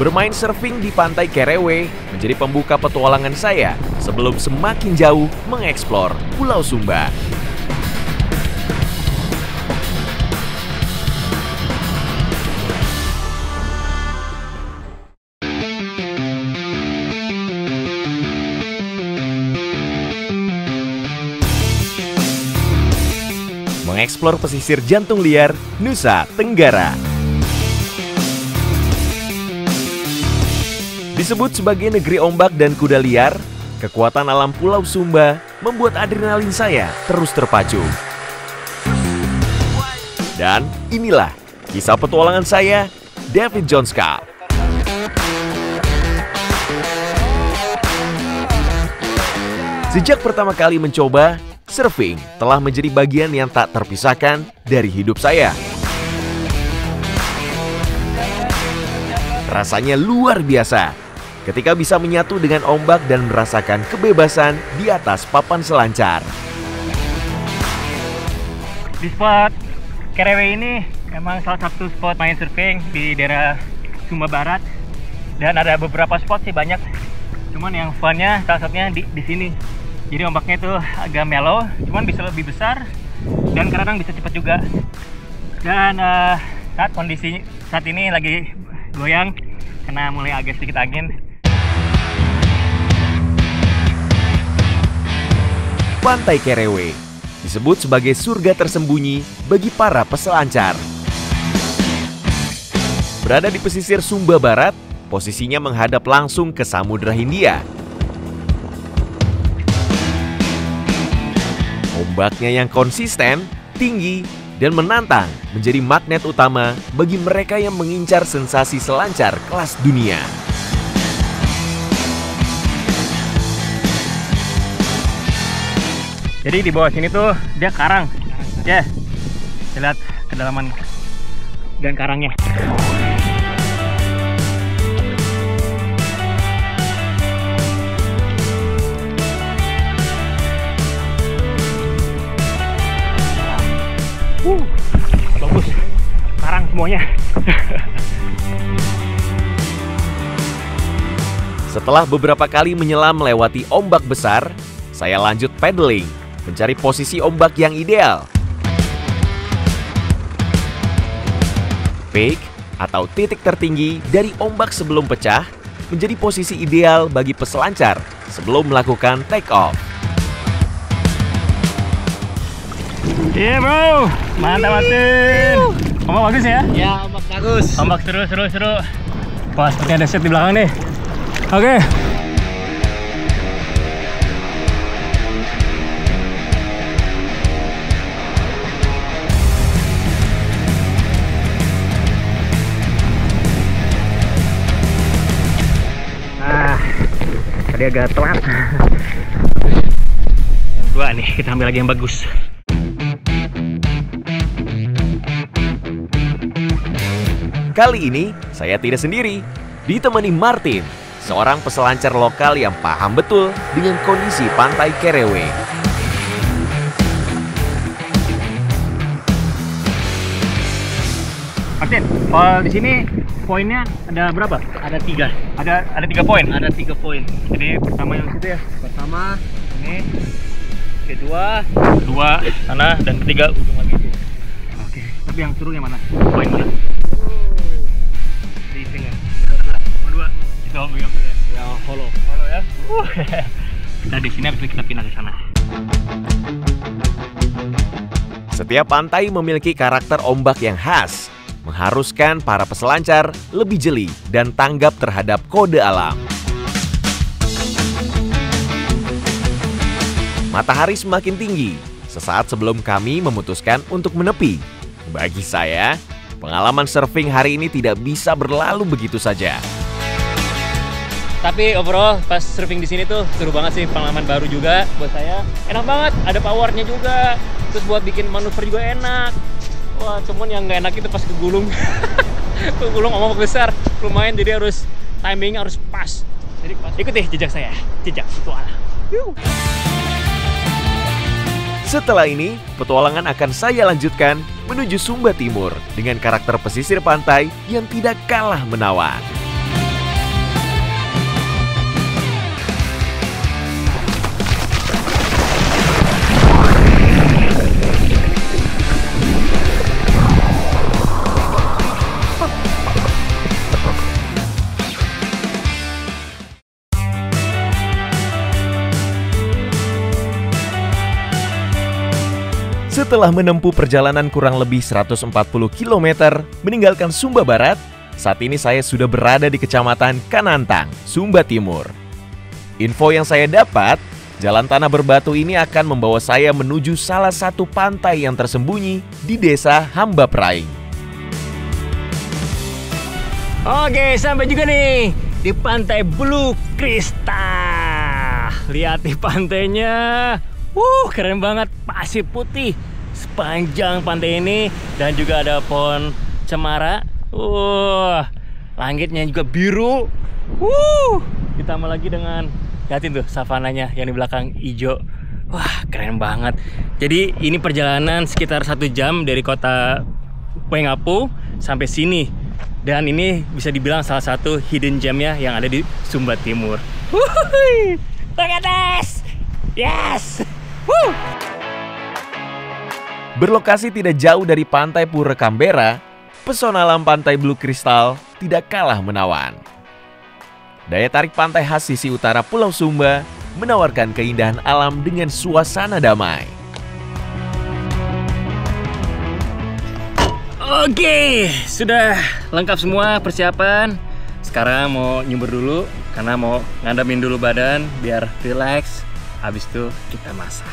Bermain surfing di Pantai Kerewe menjadi pembuka petualangan saya sebelum semakin jauh mengeksplor Pulau Sumba. Mengeksplor pesisir jantung liar Nusa Tenggara. Disebut sebagai negeri ombak dan kuda liar, kekuatan alam Pulau Sumba membuat adrenalin saya terus terpacu. Dan inilah kisah petualangan saya, David John Scott. Sejak pertama kali mencoba, surfing telah menjadi bagian yang tak terpisahkan dari hidup saya. Rasanya luar biasa ketika bisa menyatu dengan ombak dan merasakan kebebasan di atas papan selancar. Di spot Kerewe ini memang salah satu spot main surfing di daerah Sumba Barat. Dan ada beberapa spot sih banyak. Cuman yang funnya salah satunya di sini. Jadi ombaknya itu agak mellow, cuman bisa lebih besar dan kadang bisa cepat juga. Dan saat ini lagi goyang karena mulai agak sedikit angin. Pantai Kerewe disebut sebagai surga tersembunyi bagi para peselancar. Berada di pesisir Sumba Barat, posisinya menghadap langsung ke Samudra Hindia. Ombaknya yang konsisten, tinggi, dan menantang menjadi magnet utama bagi mereka yang mengincar sensasi selancar kelas dunia. Jadi di bawah sini tuh dia karang. Ya, kita lihat kedalaman dan karangnya. Bagus, karang semuanya. Setelah beberapa kali menyelam melewati ombak besar, saya lanjut paddling, mencari posisi ombak yang ideal. Peak atau titik tertinggi dari ombak sebelum pecah menjadi posisi ideal bagi peselancar sebelum melakukan take off. Iya bro, mantap Martin. Ombak bagus ya? Ya, ombak bagus. Ombak seru. Wah, seperti ada set di belakang nih. Oke. Tadi agak telat. Yang dua nih, kita ambil lagi yang bagus. Kali ini saya tidak sendiri, ditemani Martin, seorang peselancar lokal yang paham betul dengan kondisi Pantai Kerewe. Martin, kalau di sini poinnya ada berapa? Ada 3. Ada 3 poin. Ada 3 poin. Jadi pertama yang situ ya. Pertama Ini, kedua sana, dan ketiga ujung lagi itu. Oke. Tapi yang seru yang mana? Poin mana? di sini. Kedua. Itu yang Ya, holo. Halo ya. Kita di sini, habis itu kita pindah ke sana. Setiap pantai memiliki karakter ombak yang khas, mengharuskan para peselancar lebih jeli dan tanggap terhadap kode alam. Matahari semakin tinggi sesaat sebelum kami memutuskan untuk menepi. Bagi saya, pengalaman surfing hari ini tidak bisa berlalu begitu saja. Tapi overall pas surfing di sini tuh seru banget sih, pengalaman baru juga buat saya. Enak banget, ada powernya juga. Terus buat bikin manuver juga enak. Wah, cuman yang nggak enak itu pas kegulung. Kegulung ombak besar, lumayan, jadi harus timing harus pas. Jadi ikuti jejak saya, jejak petualang. Setelah ini, petualangan akan saya lanjutkan menuju Sumba Timur dengan karakter pesisir pantai yang tidak kalah menawan. Setelah menempuh perjalanan kurang lebih 140 km meninggalkan Sumba Barat, saat ini saya sudah berada di Kecamatan Kanantang, Sumba Timur. Info yang saya dapat, jalan tanah berbatu ini akan membawa saya menuju salah satu pantai yang tersembunyi di Desa Hamba Praing. Oke, sampai juga nih di Pantai Blue Crystal. Lihat di pantainya. Keren banget, pasir putih sepanjang pantai ini dan juga ada pohon cemara. Langitnya juga biru. Ditambah lagi dengan, lihatin tuh savananya yang di belakang hijau. Wah, keren banget. Jadi ini perjalanan sekitar 1 jam dari kota Wengapu sampai sini. Dan ini bisa dibilang salah satu hidden gemnya yang ada di Sumba Timur. Look at this! Yes! Woo! Berlokasi tidak jauh dari pantai Pura Kambera, pesona alam pantai Blue Crystal tidak kalah menawan. Daya tarik pantai khas sisi utara Pulau Sumba menawarkan keindahan alam dengan suasana damai. Oke, sudah lengkap semua persiapan. Sekarang mau nyumbur dulu karena mau ngandamin dulu badan biar relax. Habis itu kita masak.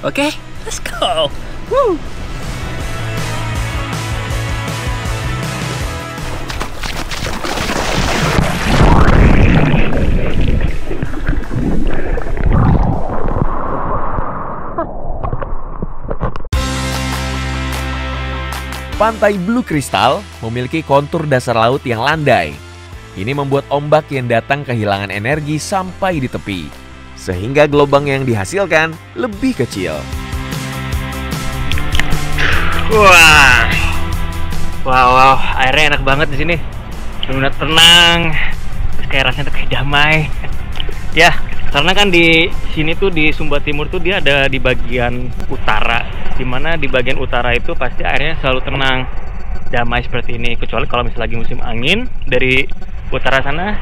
Oke, let's go. Woo. Pantai Blue Crystal memiliki kontur dasar laut yang landai. Ini membuat ombak yang datang kehilangan energi sampai di tepi, sehingga gelombang yang dihasilkan lebih kecil. Wow, airnya enak banget di sini. Benar-benar tenang. Terus kayak rasanya tuh kayak damai. Ya, karena kan di sini tuh di Sumba Timur tuh dia ada di bagian utara, dimana di bagian utara itu pasti airnya selalu tenang, damai seperti ini. Kecuali kalau misalnya lagi musim angin, dari utara sana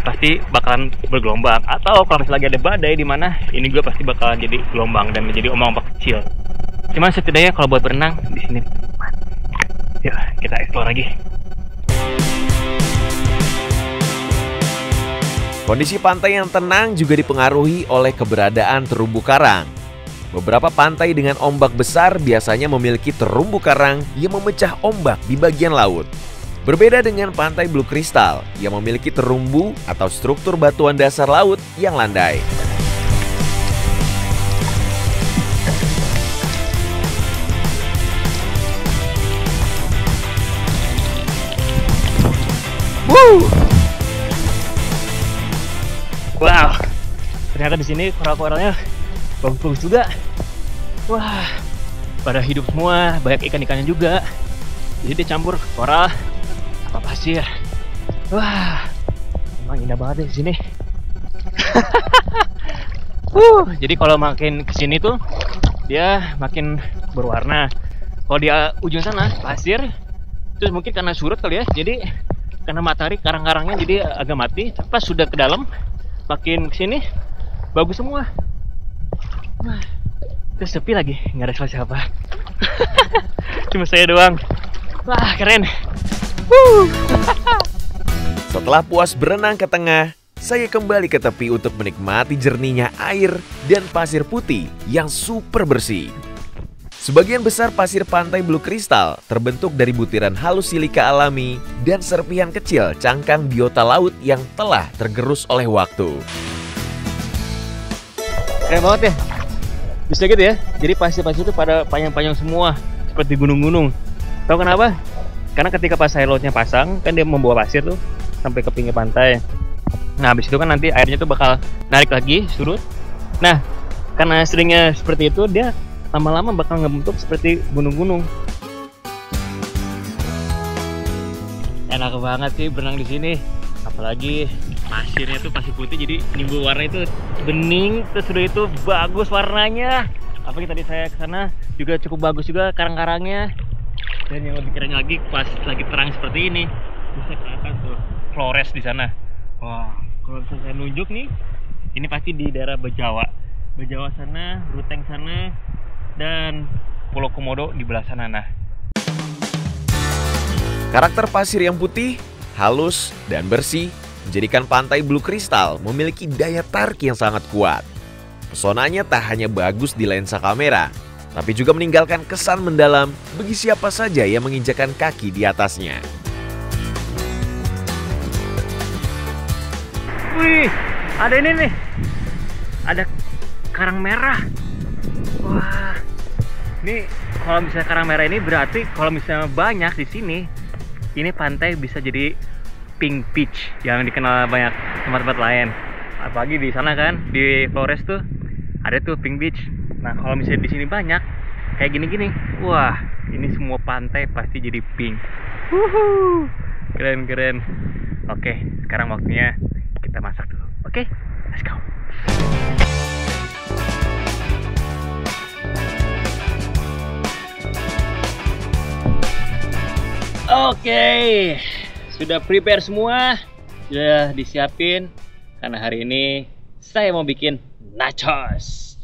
pasti bakalan bergelombang. Atau kalau misalnya lagi ada badai di mana, ini juga pasti bakalan jadi gelombang dan menjadi ombak kecil. Cuman setidaknya kalau buat berenang di sini, yuk kita explore lagi. Kondisi pantai yang tenang juga dipengaruhi oleh keberadaan terumbu karang. Beberapa pantai dengan ombak besar biasanya memiliki terumbu karang yang memecah ombak di bagian laut. Berbeda dengan pantai Blue Crystal yang memiliki terumbu atau struktur batuan dasar laut yang landai. Wow, ternyata di sini koral-koralnya bagus-bagus juga. Wah, pada hidup semua, banyak ikan-ikannya juga. Jadi dia campur koral apa pasir. Wah, emang indah banget di sini. Jadi kalau makin kesini tuh dia makin berwarna. Kalau di ujung sana pasir, terus mungkin karena surut kali ya. Jadi karena matahari karang-karangnya jadi agak mati. Pas sudah ke dalam, makin kesini bagus semua. Wah, terus sepi lagi, nggak ada siapa-siapa. Cuma saya doang. Wah, keren. Setelah puas berenang ke tengah, saya kembali ke tepi untuk menikmati jernihnya air dan pasir putih yang super bersih. Sebagian besar pasir pantai Blue Crystal terbentuk dari butiran halus silika alami dan serpihan kecil cangkang biota laut yang telah tergerus oleh waktu. Keren banget ya. Bisa gitu ya. Jadi pasir-pasir itu pada panjang-panjang semua, seperti gunung-gunung. Tahu kenapa? Karena ketika pas air lautnya pasang, kan dia membawa pasir tuh sampai ke pinggir pantai. Nah, habis itu kan nanti airnya tuh bakal narik lagi, surut. Nah, karena seringnya seperti itu, dia lama-lama bakal ngebentuk seperti gunung-gunung. Enak banget sih berenang di sini. Apalagi pasirnya tuh pasir putih, jadi nimbul warna itu bening, terus udah itu bagus warnanya. Apalagi tadi saya kesana juga cukup bagus juga karang-karangnya. Dan yang lebih keren lagi pas lagi terang seperti ini, bisa kelihatan tuh Flores di sana. Wah, kalau bisa saya nunjuk nih, ini pasti di daerah Bejawa sana, Ruteng sana. Dan Pulau Komodo di belah sana. Nah, Karakter pasir yang putih, halus, dan bersih menjadikan pantai Blue Crystal memiliki daya tarik yang sangat kuat. Pesonanya tak hanya bagus di lensa kamera, tapi juga meninggalkan kesan mendalam bagi siapa saja yang menginjakan kaki di atasnya. wih, ada ini nih, ada karang merah. Wah, ini kalau misalnya karang merah ini berarti kalau misalnya banyak di sini, ini pantai bisa jadi pink beach yang dikenal banyak tempat-tempat lain. Apalagi di sana kan, di Flores tuh ada tuh pink beach. Nah, kalau misalnya di sini banyak kayak gini-gini, wah, ini semua pantai pasti jadi pink. Wuhu, keren-keren. Oke, sekarang waktunya kita masak dulu. Oke, let's go. Oke, sudah prepare semua, sudah disiapin karena hari ini saya mau bikin nachos.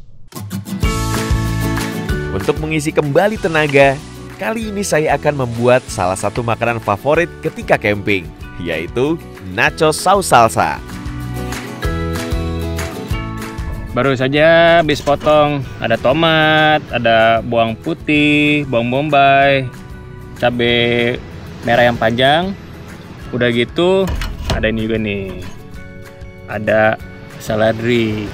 Untuk mengisi kembali tenaga, kali ini saya akan membuat salah satu makanan favorit ketika camping, yaitu nachos saus salsa. Baru saja habis potong, ada tomat, ada bawang putih, bawang bombay, cabai merah yang panjang. Udah gitu, ada ini juga nih, ada seledri.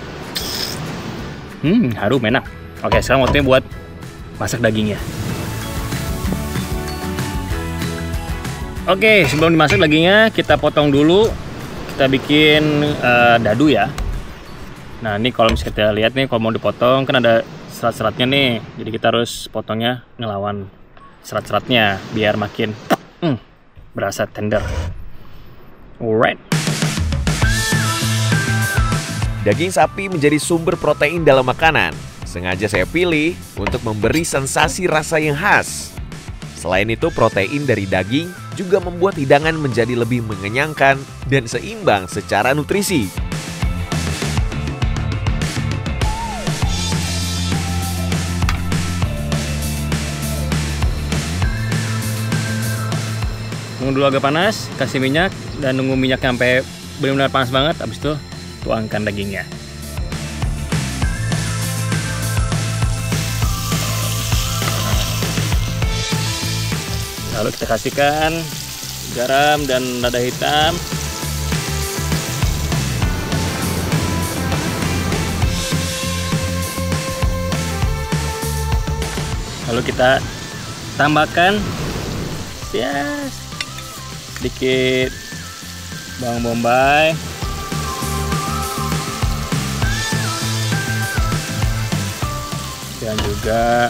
Harum, enak. Oke, sekarang waktunya buat masak dagingnya. Oke, sebelum dimasak dagingnya, kita potong dulu. Kita bikin dadu ya. Nah, ini kalau misalnya kita lihat nih, kalau mau dipotong kan ada serat-seratnya nih. Jadi kita harus potongnya ngelawan serat-seratnya biar makin berasa tender. Alright. Daging sapi menjadi sumber protein dalam makanan. Sengaja saya pilih untuk memberi sensasi rasa yang khas. Selain itu, protein dari daging juga membuat hidangan menjadi lebih mengenyangkan dan seimbang secara nutrisi. Tunggu dulu agak panas, kasih minyak, dan nunggu minyaknya sampai benar-benar panas banget. Habis itu tuangkan dagingnya. Lalu kita kasihkan garam dan lada hitam. Lalu kita tambahkan sedikit bawang bombay, dan juga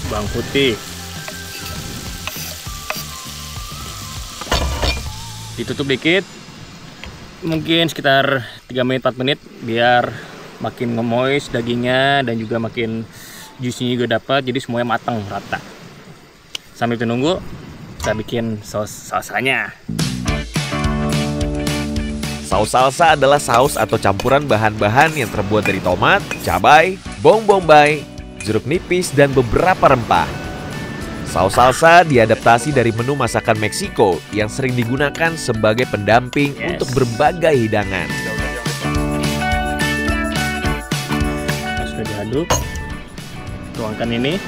bawang putih. Ditutup dikit, mungkin sekitar 3 menit 4 menit biar makin ngemoist dagingnya dan juga makin juice-nya juga dapat, jadi semuanya matang rata. Sambil menunggu, kita bikin saus salsanya. Saus salsa adalah saus atau campuran bahan-bahan yang terbuat dari tomat, cabai, bawang bombay, jeruk nipis, dan beberapa rempah. Saus salsa diadaptasi dari menu masakan Meksiko yang sering digunakan sebagai pendamping untuk berbagai hidangan. Sudah diaduk, tuangkan ini.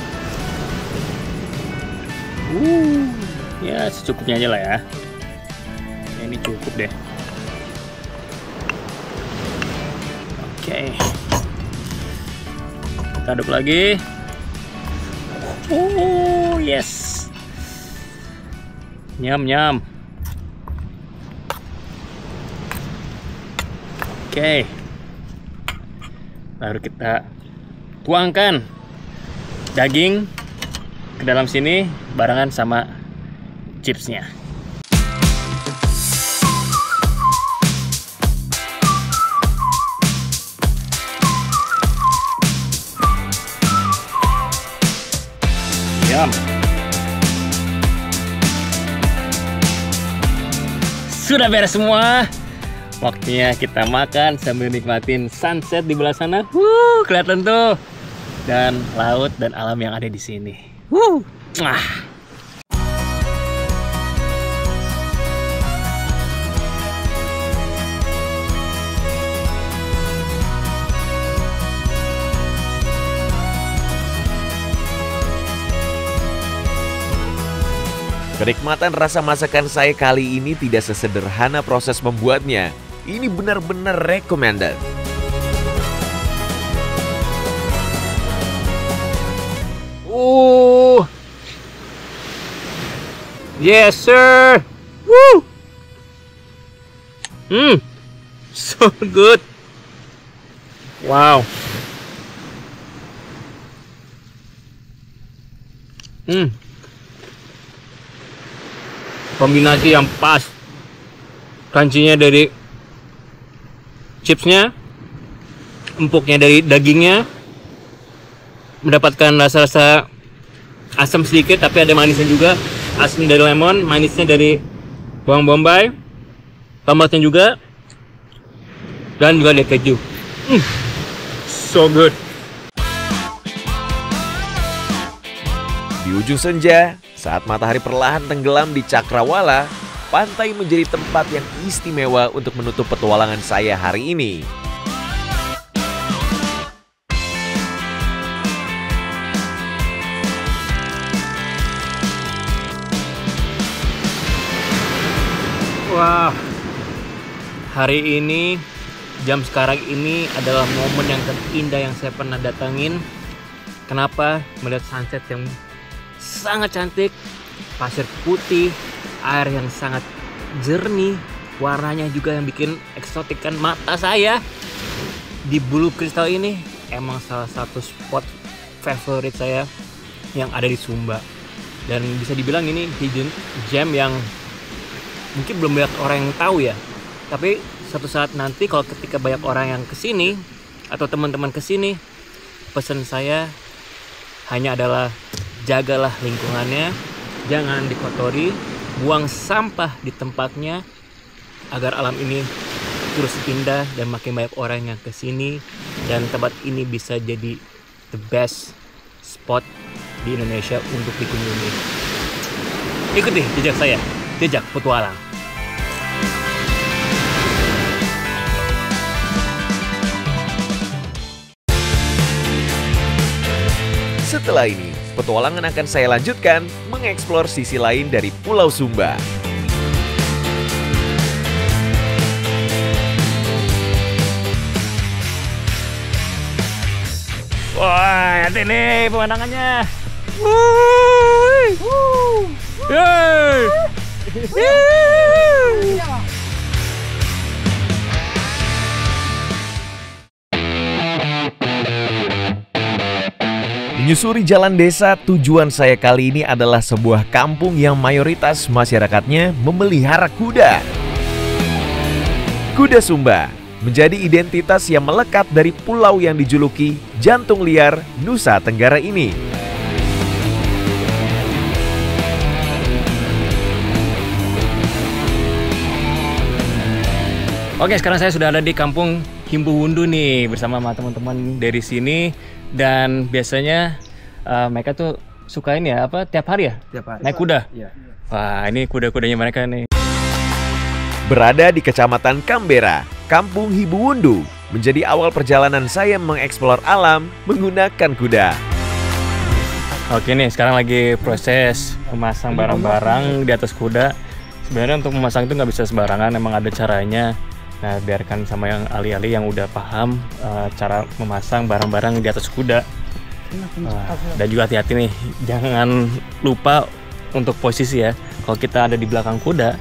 Ya secukupnya aja lah ya. Ini cukup deh. Oke. Kita aduk lagi. Yes. Nyam. Oke. Baru kita tuangkan daging ke dalam sini barengan sama chipsnya. Yum. Sudah beres semua. Waktunya kita makan sambil nikmatin sunset di belah sana. Kelihatan tuh. dan laut dan alam yang ada di sini. Woo! Kenikmatan rasa masakan saya kali ini tidak sesederhana proses membuatnya. Ini benar-benar recommended. Yes, sir. Woo! So good. Wow. Kombinasi yang pas. Crunchy-nya dari chipsnya, empuknya dari dagingnya, mendapatkan rasa-rasa asam sedikit tapi ada manisnya juga. Asam dari lemon, manisnya dari bawang bombay, tomatnya juga, dan juga ada keju. So good. Di ujung senja, saat matahari perlahan tenggelam di Cakrawala, pantai menjadi tempat yang istimewa untuk menutup petualangan saya hari ini. Wah, hari ini, jam sekarang ini adalah momen yang terindah yang saya pernah datangin. Kenapa? Melihat sunset yang sangat cantik, pasir putih, air yang sangat jernih, warnanya juga yang bikin eksotikkan mata saya. Di Bulu Kristal ini emang salah satu spot favorit saya yang ada di Sumba. Dan bisa dibilang ini hidden gem yang mungkin belum banyak orang yang tahu ya. Tapi suatu saat nanti kalau ketika banyak orang yang kesini atau teman-teman kesini, pesan saya hanya adalah jagalah lingkungannya, jangan dikotori, buang sampah di tempatnya agar alam ini terus indah dan makin banyak orang yang kesini dan tempat ini bisa jadi the best spot di Indonesia untuk dikunjungi. Ikuti jejak saya, jejak petualang. Setelah ini, petualangan akan saya lanjutkan mengeksplor sisi lain dari Pulau Sumba. Wah, nanti nih pemandangannya. Menyusuri jalan desa, tujuan saya kali ini adalah sebuah kampung yang mayoritas masyarakatnya memelihara kuda. Kuda Sumba menjadi identitas yang melekat dari pulau yang dijuluki Jantung Liar Nusa Tenggara ini. Oke, sekarang saya sudah ada di kampung Himbuwundu nih bersama teman-teman dari sini. Dan biasanya mereka tuh suka ini ya, apa, tiap hari ya? Tiap hari. Naik kuda? Iya. Wah, ini kuda-kudanya mereka nih. Berada di Kecamatan Kambera, Kampung Himbuwundu menjadi awal perjalanan saya mengeksplor alam menggunakan kuda. Oke nih, sekarang lagi proses memasang barang-barang di atas kuda. Sebenarnya untuk memasang itu nggak bisa sembarangan, emang ada caranya. Nah, biarkan sama yang ahli-ahli yang udah paham cara memasang barang-barang di atas kuda. Dan juga hati-hati nih, jangan lupa untuk posisi ya. Kalau kita ada di belakang kuda,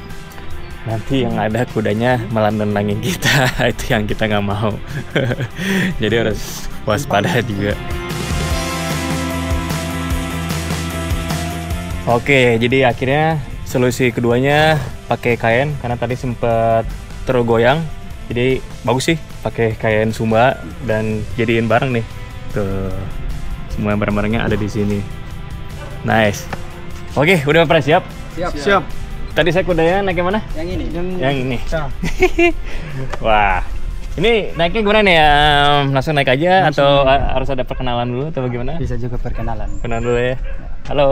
nanti yang ada kudanya malah nendangin kita. Itu yang kita nggak mau. Jadi harus waspada juga. Oke, jadi akhirnya solusi keduanya pakai kain karena tadi sempat tergoyang. Jadi bagus sih pakai kain Sumba dan jadiin barang nih. Tuh, semua barang-barangnya ada di sini. Nice. Oke, udah pada siap? Siap. Tadi saya kudanya naik yang mana? Yang ini. Yang ini. Wah, Ini naiknya gimana nih ya? Langsung naik aja atau harus ada perkenalan dulu atau bagaimana? Bisa juga perkenalan. Kenalan dulu ya. Halo.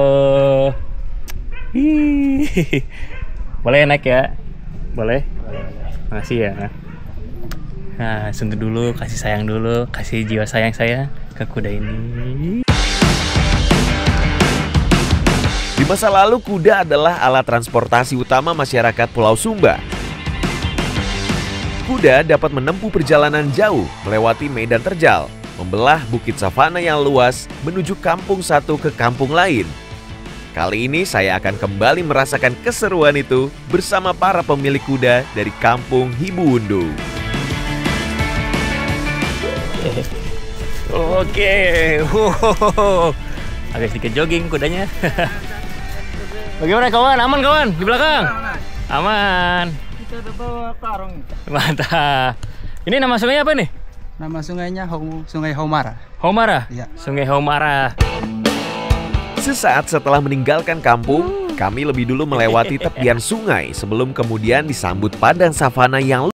Hihihi. Boleh naik ya? Boleh? Makasih ya. Nah, sentuh dulu, kasih sayang dulu, kasih jiwa sayang saya ke kuda ini. Di masa lalu, kuda adalah alat transportasi utama masyarakat Pulau Sumba. Kuda dapat menempuh perjalanan jauh melewati medan terjal, membelah bukit savana yang luas menuju kampung satu ke kampung lain. Kali ini saya akan kembali merasakan keseruan itu bersama para pemilik kuda dari kampung Hibuundu. Oke, agak sedikit jogging kudanya. Bagaimana kawan? Aman kawan? Di belakang? Aman. Kita udah bawa karung. Mantap. Ini nama sungainya apa nih? Nama sungainya Sungai Haumara. Haumara? Iya. Sungai Haumara. Sesaat setelah meninggalkan kampung, kami lebih dulu melewati tepian sungai sebelum kemudian disambut padang savana yang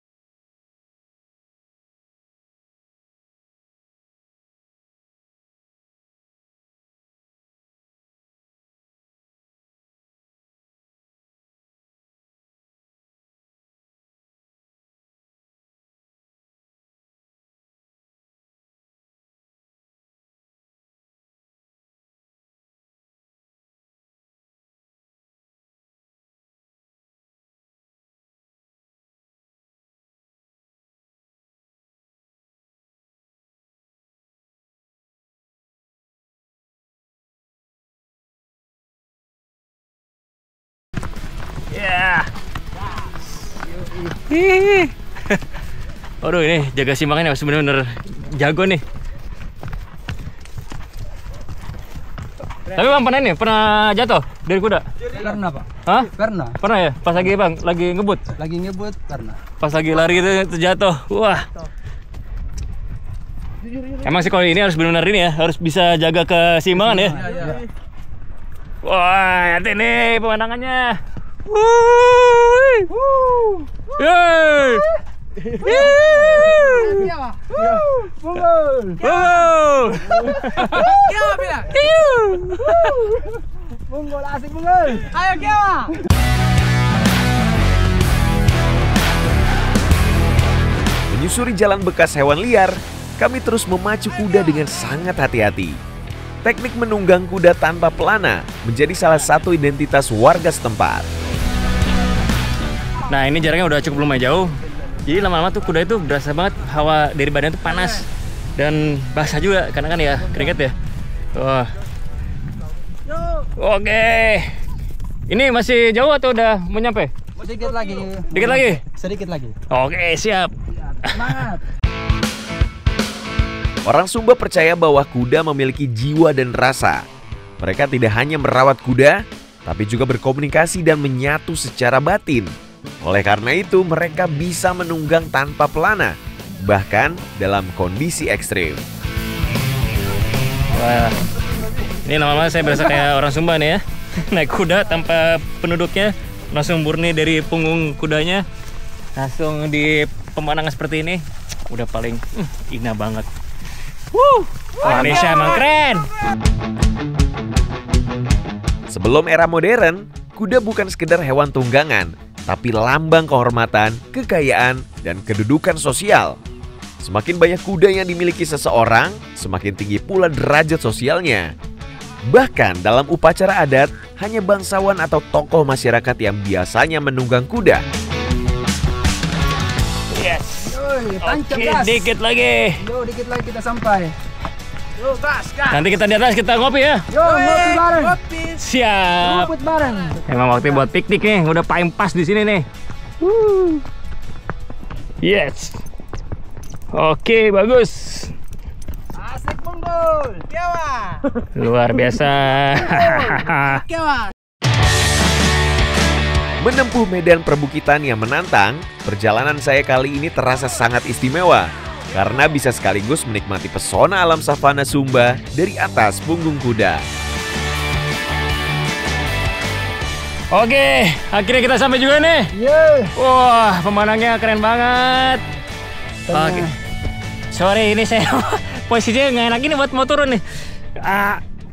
Ya. Waduh, ini jaga simbangannya bener-bener jago nih. Tapi bang pernah nih, pernah jatuh dari kuda? Pernah Pak? Hah? Pernah. Pernah ya? Pas lagi bang, lagi ngebut? Lagi ngebut pernah. Pas lagi lari itu terjatuh. Wah. Emang sih kalau ini harus benar-benar ini ya, harus bisa jaga keseimbangan ya. Wah, nanti nih pemandangannya. Wuih. Yeay. Bunggul. Kiawa bilang. Bunggul asik bunggul. Ayo Kiawa. menyusuri jalan bekas hewan liar, kami terus memacu kuda dengan sangat hati-hati. Teknik menunggang kuda tanpa pelana menjadi salah satu identitas warga setempat. Nah, ini jaraknya udah cukup lumayan jauh. Jadi lama-lama tuh kuda itu berasa banget hawa dari badan tuh panas dan basah juga karena kan ya keringet ya. Wah. Oke. Ini masih jauh atau udah mau nyampe? Sedikit lagi. Dikit lagi? Sedikit lagi. Oke, siap. Semangat. Orang Sumba percaya bahwa kuda memiliki jiwa dan rasa. Mereka tidak hanya merawat kuda, tapi juga berkomunikasi dan menyatu secara batin. Oleh karena itu, mereka bisa menunggang tanpa pelana, bahkan dalam kondisi ekstrim. Wah, ini lama-lama saya berasa kayak orang Sumba nih ya. Naik kuda tanpa penuduknya, langsung murni dari punggung kudanya, langsung di pemandangan seperti ini, udah paling indah banget. Indonesia emang keren. Sebelum era modern, kuda bukan sekedar hewan tunggangan, tapi lambang kehormatan, kekayaan, dan kedudukan sosial. Semakin banyak kuda yang dimiliki seseorang, semakin tinggi pula derajat sosialnya. Bahkan dalam upacara adat, hanya bangsawan atau tokoh masyarakat yang biasanya menunggang kuda. Yes. Tancap Oke, gas. dikit lagi. Yo, dikit lagi kita sampai. Yo, gas. Nanti kita di atas kita ngopi ya. Yo, ngopi bareng. Siap. Rumput bareng. Emang waktu buat piknik nih, udah paling pas di sini nih. Yes. Oke, bagus. Asik bunggul. Kiawa. Luar biasa. Kiawa. Menempuh medan perbukitan yang menantang, perjalanan saya kali ini terasa sangat istimewa karena bisa sekaligus menikmati pesona alam savana Sumba dari atas punggung kuda. Oke, akhirnya kita sampai juga nih. Yeay. Wah, pemandangannya keren banget. Oke. Sorry, ini saya posisinya nggak enak ini buat mau turun nih.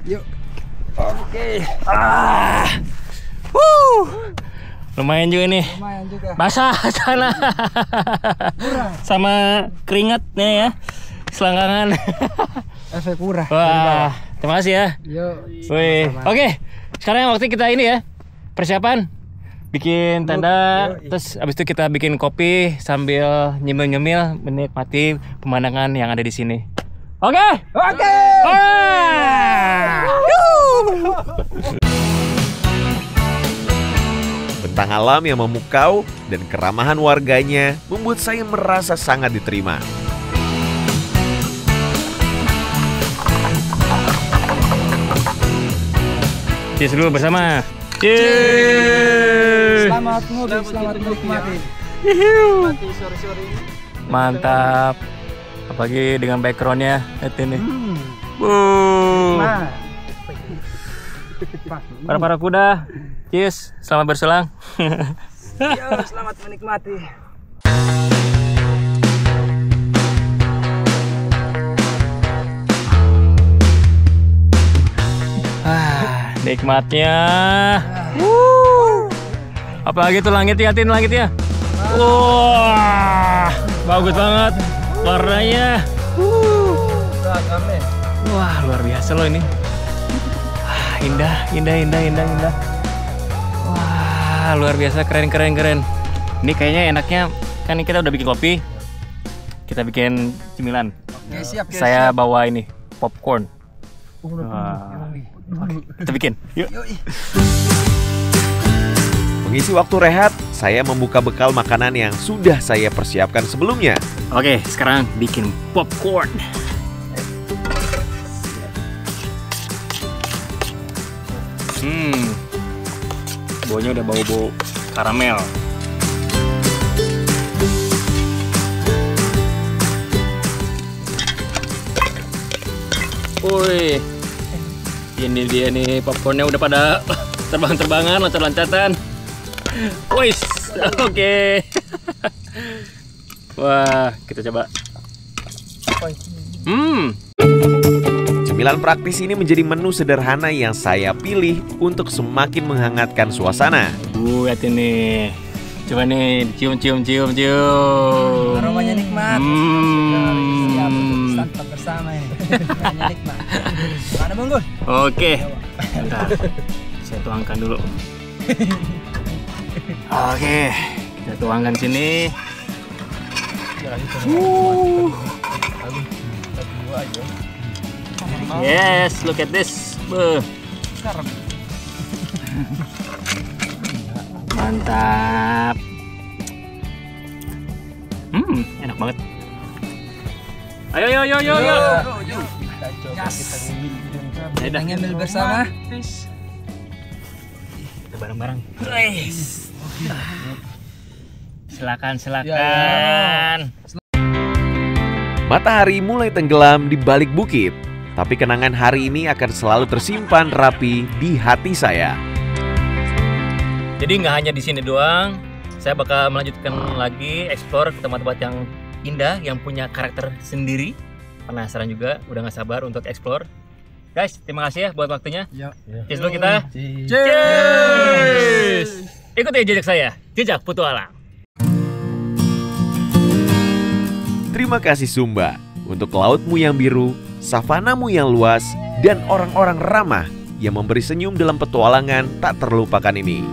Yuk. Oke. Lumayan juga nih. Lumayan juga. Basah sana. Sama keringatnya ya. Selangkangan. Efek murah. Wah, terima kasih ya. Yuk. Wih. Oke. Sekarang waktu kita ini ya. Persiapan. Bikin tenda, terus abis itu kita bikin kopi sambil nyemil-nyemil menikmati pemandangan yang ada di sini. Oke? Oke. Bentang alam yang memukau dan keramahan warganya membuat saya merasa sangat diterima. Cheers dulu bersama. Cheers. Selamat ngopi, selamat menikmati. Menikmati sore-sore ini. Mantap. Apalagi dengan backgroundnya, lihat ini. Nah. Para kuda. Cheers, selamat berselang. Yo, selamat menikmati. Nikmatnya. Apalagi tuh langitnya, langitnya. Wah, bagus banget warnanya. Wah, luar biasa loh ini. Indah. Wah, luar biasa, keren. Ini kayaknya enaknya kan kita udah bikin kopi. Kita bikin cemilan. Oke, siap. Saya bawa ini popcorn. Kita bikin. Yuk. Mengisi waktu rehat, saya membuka bekal makanan yang sudah saya persiapkan sebelumnya. Oke, sekarang bikin popcorn. Baunya udah bau-bau karamel. Woi, ini dia nih popcornnya udah pada terbang-terbangan, loncat-loncatan. Wis, oke. Wah, kita coba. Cemilan praktis ini menjadi menu sederhana yang saya pilih untuk semakin menghangatkan suasana. Lihat ini. Coba nih, cium. Aromanya nikmat. Siap, santap bersama ini. Aromanya nikmat. Mana Bung? Oke. Bentar. Saya tuangkan dulu. Oke. Kita tuangkan sini. Yes, look at this. Mantap. Enak banget. Ayo. Kita ngemil bersama. Kita bareng-bareng. Silakan. Matahari mulai tenggelam di balik bukit, tapi kenangan hari ini akan selalu tersimpan rapi di hati saya. Jadi nggak hanya di sini doang, saya bakal melanjutkan lagi explore ke tempat-tempat yang indah, yang punya karakter sendiri. Penasaran juga, udah nggak sabar untuk explore. Guys, terima kasih ya buat waktunya. Cheers dulu kita. Cheers. Ikuti jejak saya, jejak petualang. Terima kasih Sumba untuk lautmu yang biru, savanamu yang luas, dan orang-orang ramah yang memberi senyum dalam petualangan tak terlupakan ini.